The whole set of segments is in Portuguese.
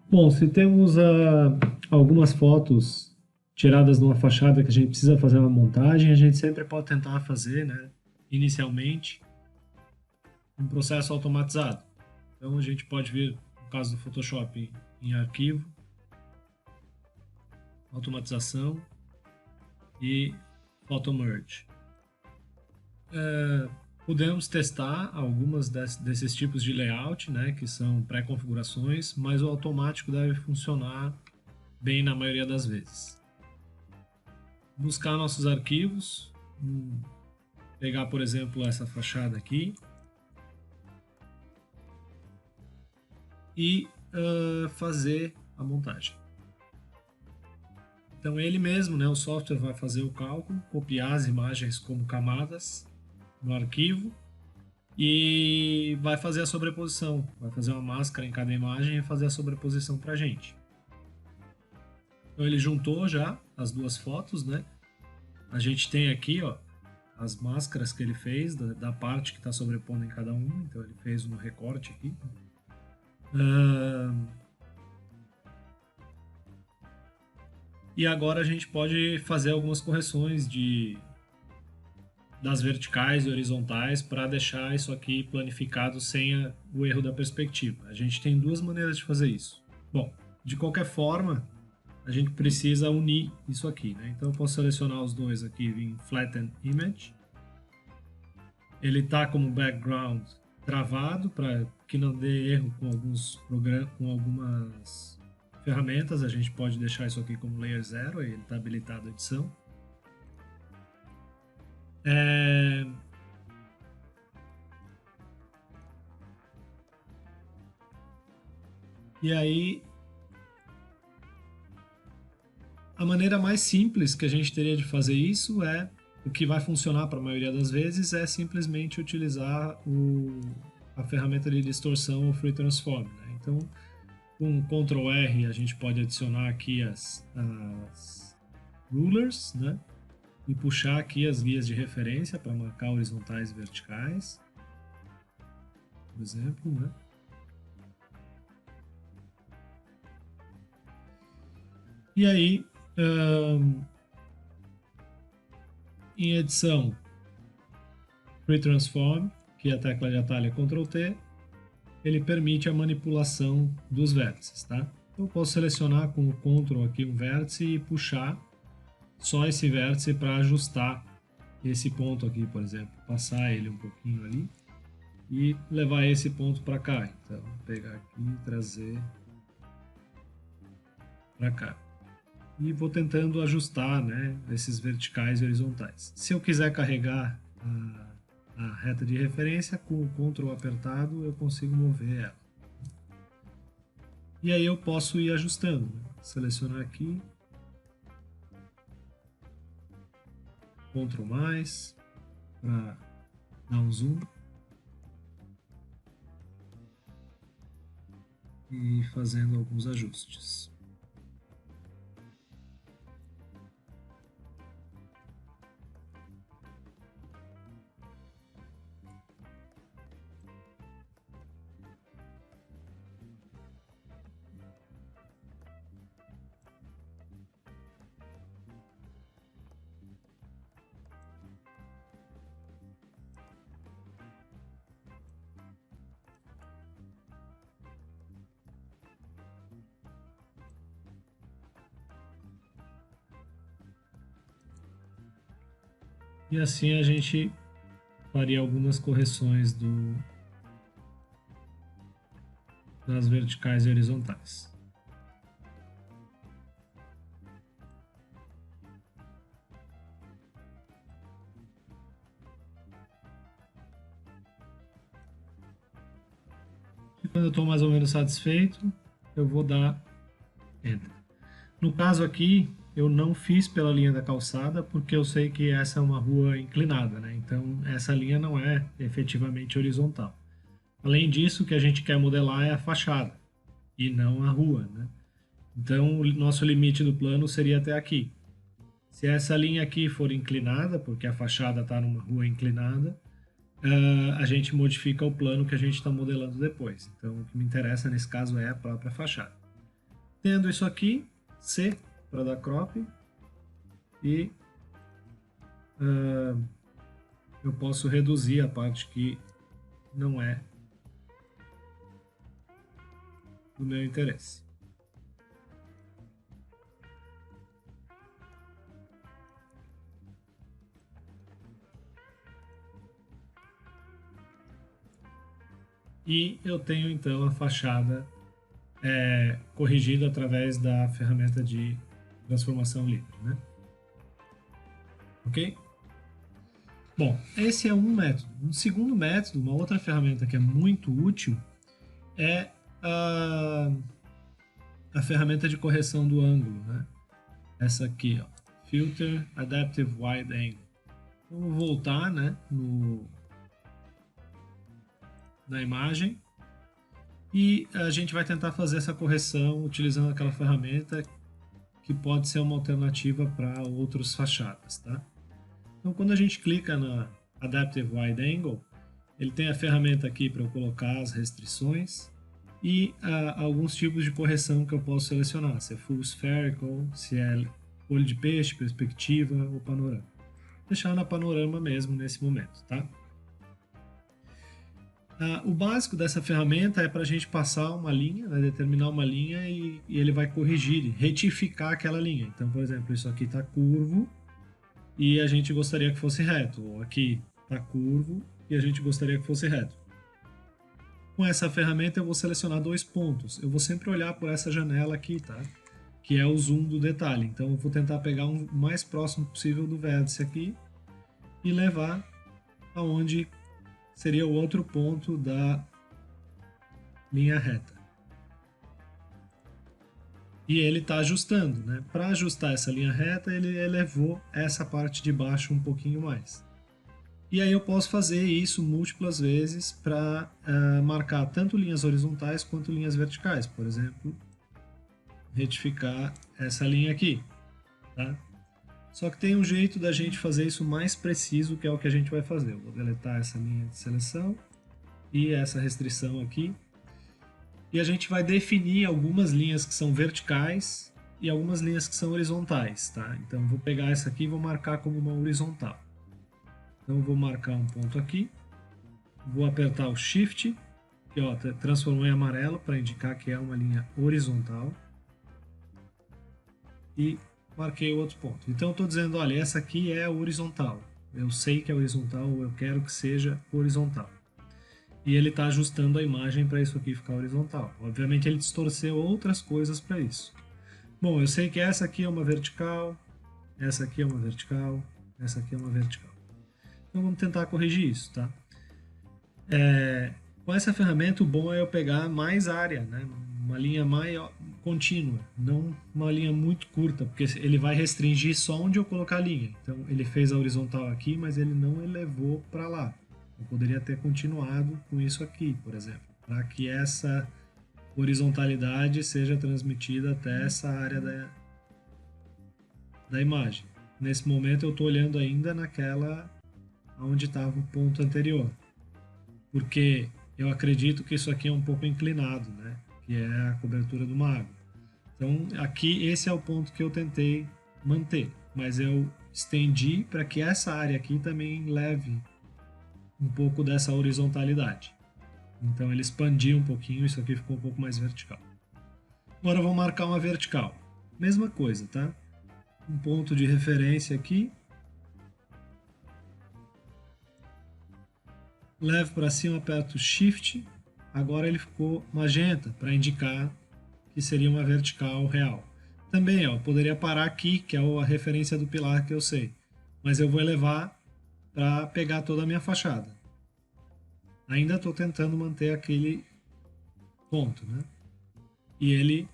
Bom, se temos algumas fotos tiradas numa fachada que a gente precisa fazer uma montagem, a gente sempre pode tentar fazer, né, inicialmente, um processo automatizado. Então a gente pode vir, no caso do Photoshop, em arquivo, automatização e Photo Merge. Podemos testar algumas desses tipos de layout, né, que são pré-configurações, mas o automático deve funcionar bem na maioria das vezes. Buscar nossos arquivos, pegar, por exemplo, essa fachada aqui e fazer a montagem. Então ele mesmo, né, o software vai fazer o cálculo, copiar as imagens como camadas no arquivo e vai fazer a sobreposição, vai fazer uma máscara em cada imagem e fazer a sobreposição para a gente. Então ele juntou já as duas fotos, né? A gente tem aqui, ó, as máscaras que ele fez da parte que está sobrepondo em cada uma. Então ele fez um recorte aqui. E agora a gente pode fazer algumas correções das verticais e horizontais para deixar isso aqui planificado sem o erro da perspectiva. A gente tem duas maneiras de fazer isso. Bom, de qualquer forma, a gente precisa unir isso aqui, né? Então eu posso selecionar os dois aqui em Flatten Image. Ele está como background travado para que não dê erro com algumas ferramentas. A gente pode deixar isso aqui como Layer 0, ele está habilitado a edição. E aí, a maneira mais simples que a gente teria de fazer isso o que vai funcionar para a maioria das vezes é simplesmente utilizar a ferramenta de distorção, o Free Transform. Né? Então, com Ctrl R a gente pode adicionar aqui as rulers, né? E puxar aqui as guias de referência para marcar horizontais e verticais, por exemplo, né? E aí, em edição, Free Transform, que é a tecla de atalho é Ctrl T, ele permite a manipulação dos vértices, tá? Então eu posso selecionar com o Ctrl aqui um vértice e puxar só esse vértice para ajustar esse ponto aqui, por exemplo, passar ele um pouquinho ali e levar esse ponto para cá. Então, pegar aqui e trazer para cá. E vou tentando ajustar, né, esses verticais e horizontais. Se eu quiser carregar a reta de referência, com o Ctrl apertado eu consigo mover ela. E aí eu posso ir ajustando. Né? Selecionar aqui, Ctrl mais, para dar um zoom. E fazendo alguns ajustes. E assim a gente faria algumas correções das verticais e horizontais. E quando eu estou mais ou menos satisfeito, eu vou dar Enter. No caso aqui, eu não fiz pela linha da calçada, porque eu sei que essa é uma rua inclinada, né? Então essa linha não é efetivamente horizontal. Além disso, o que a gente quer modelar é a fachada e não a rua, né? Então o nosso limite do plano seria até aqui. Se essa linha aqui for inclinada, porque a fachada está numa rua inclinada, a gente modifica o plano que a gente está modelando depois. Então o que me interessa nesse caso é a própria fachada. Tendo isso aqui, C para dar crop, e eu posso reduzir a parte que não é do meu interesse. E eu tenho então a fachada corrigida através da ferramenta de transformação livre, né? Ok? Bom, esse é um método. Um segundo método, uma outra ferramenta que é muito útil, é a ferramenta de correção do ângulo, né? Essa aqui, ó, Filter Adaptive Wide Angle. Então, vou voltar, né, na imagem e a gente vai tentar fazer essa correção utilizando aquela ferramenta que pode ser uma alternativa para outras fachadas, tá? Então, quando a gente clica na Adaptive Wide Angle, ele tem a ferramenta aqui para eu colocar as restrições e alguns tipos de correção que eu posso selecionar, se é Full Spherical, se é olho de peixe, perspectiva ou panorama. Vou deixar na panorama mesmo nesse momento, tá? O básico dessa ferramenta é para a gente passar uma linha, né, determinar uma linha e ele vai corrigir, retificar aquela linha. Então, por exemplo, isso aqui está curvo e a gente gostaria que fosse reto, ou aqui está curvo e a gente gostaria que fosse reto. Com essa ferramenta eu vou selecionar 2 pontos. Eu vou sempre olhar por essa janela aqui, tá? Que é o zoom do detalhe. Então eu vou tentar pegar o mais próximo possível do vértice aqui e levar aonde seria o outro ponto da linha reta. E ele está ajustando, né? Para ajustar essa linha reta, ele elevou essa parte de baixo um pouquinho mais. E aí eu posso fazer isso múltiplas vezes para marcar tanto linhas horizontais quanto linhas verticais. Por exemplo, retificar essa linha aqui, tá? Só que tem um jeito da gente fazer isso mais preciso, que é o que a gente vai fazer. Eu vou deletar essa linha de seleção e essa restrição aqui. E a gente vai definir algumas linhas que são verticais e algumas linhas que são horizontais, tá? Então eu vou pegar essa aqui e vou marcar como uma horizontal. Então eu vou marcar um ponto aqui, vou apertar o Shift, que ó, transformou em amarelo para indicar que é uma linha horizontal. E marquei outro ponto. Então eu estou dizendo, olha, essa aqui é horizontal. Eu sei que é horizontal, ou eu quero que seja horizontal. E ele está ajustando a imagem para isso aqui ficar horizontal. Obviamente ele distorceu outras coisas para isso. Bom, eu sei que essa aqui é uma vertical, essa aqui é uma vertical, essa aqui é uma vertical. Então vamos tentar corrigir isso, tá? Com essa ferramenta o bom é eu pegar mais área, né? Uma linha maior, contínua, não uma linha muito curta, porque ele vai restringir só onde eu colocar a linha. Então ele fez a horizontal aqui, mas ele não elevou para lá. Eu poderia ter continuado com isso aqui, por exemplo, para que essa horizontalidade seja transmitida até essa área da imagem. Nesse momento eu estou olhando ainda naquela onde estava o ponto anterior, porque eu acredito que isso aqui é um pouco inclinado, né? Que é a cobertura do mago. Então aqui esse é o ponto que eu tentei manter, mas eu estendi para que essa área aqui também leve um pouco dessa horizontalidade. Então ele expandiu um pouquinho, isso aqui ficou um pouco mais vertical. Agora eu vou marcar uma vertical. Mesma coisa, tá? Um ponto de referência aqui. Levo para cima, aperto Shift. Agora ele ficou magenta para indicar que seria uma vertical real. Também, ó, poderia parar aqui, que é a referência do pilar que eu sei. Mas eu vou elevar para pegar toda a minha fachada. Ainda estou tentando manter aquele ponto, né? E ele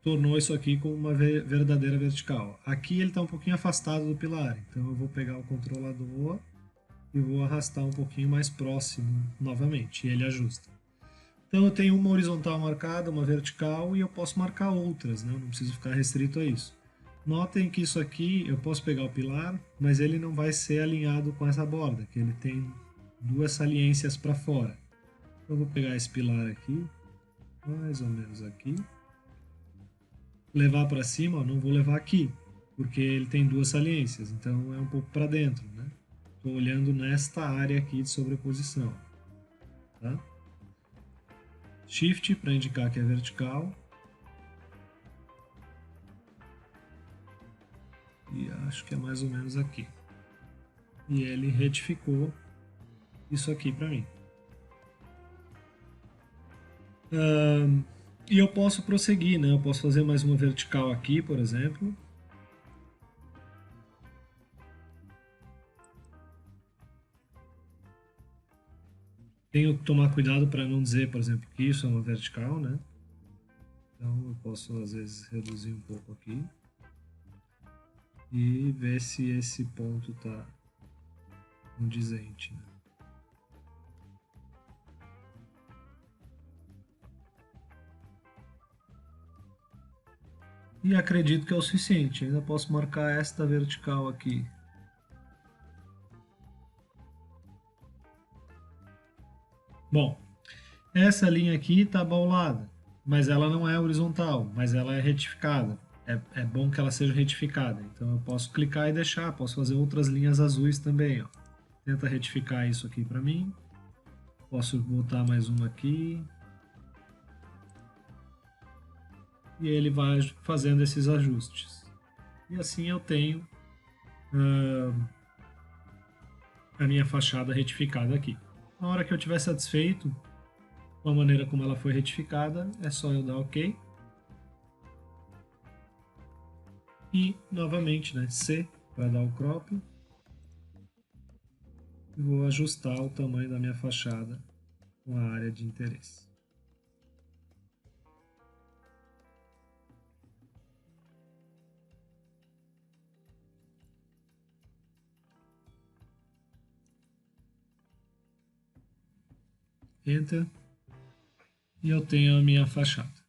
tornou isso aqui como uma verdadeira vertical. Aqui ele está um pouquinho afastado do pilar, então eu vou pegar o controlador e vou arrastar um pouquinho mais próximo novamente, e ele ajusta. Então eu tenho uma horizontal marcada, uma vertical, e eu posso marcar outras, né? Eu não preciso ficar restrito a isso. Notem que isso aqui, eu posso pegar o pilar, mas ele não vai ser alinhado com essa borda, que ele tem 2 saliências para fora. Então eu vou pegar esse pilar aqui, mais ou menos aqui, levar para cima, ó, não vou levar aqui, porque ele tem duas saliências, então é um pouco para dentro, né? Estou olhando nesta área aqui de sobreposição, tá? Shift para indicar que é vertical. E acho que é mais ou menos aqui. E ele retificou isso aqui para mim. E eu posso prosseguir, né? Eu posso fazer mais uma vertical aqui, por exemplo. Tenho que tomar cuidado para não dizer, por exemplo, que isso é uma vertical, né? Então eu posso às vezes reduzir um pouco aqui e ver se esse ponto está condizente, né? E acredito que é o suficiente. Ainda posso marcar esta vertical aqui. Bom, essa linha aqui está baulada, mas ela não é horizontal, mas ela é retificada. É bom que ela seja retificada. Então eu posso clicar e deixar, posso fazer outras linhas azuis também. Ó. Tenta retificar isso aqui para mim. Posso botar mais uma aqui. E ele vai fazendo esses ajustes. E assim eu tenho a minha fachada retificada aqui. Na hora que eu estiver satisfeito com a maneira como ela foi retificada, é só eu dar OK. E novamente, né, C para dar o crop. E vou ajustar o tamanho da minha fachada com a área de interesse. Enter. E eu tenho a minha fachada.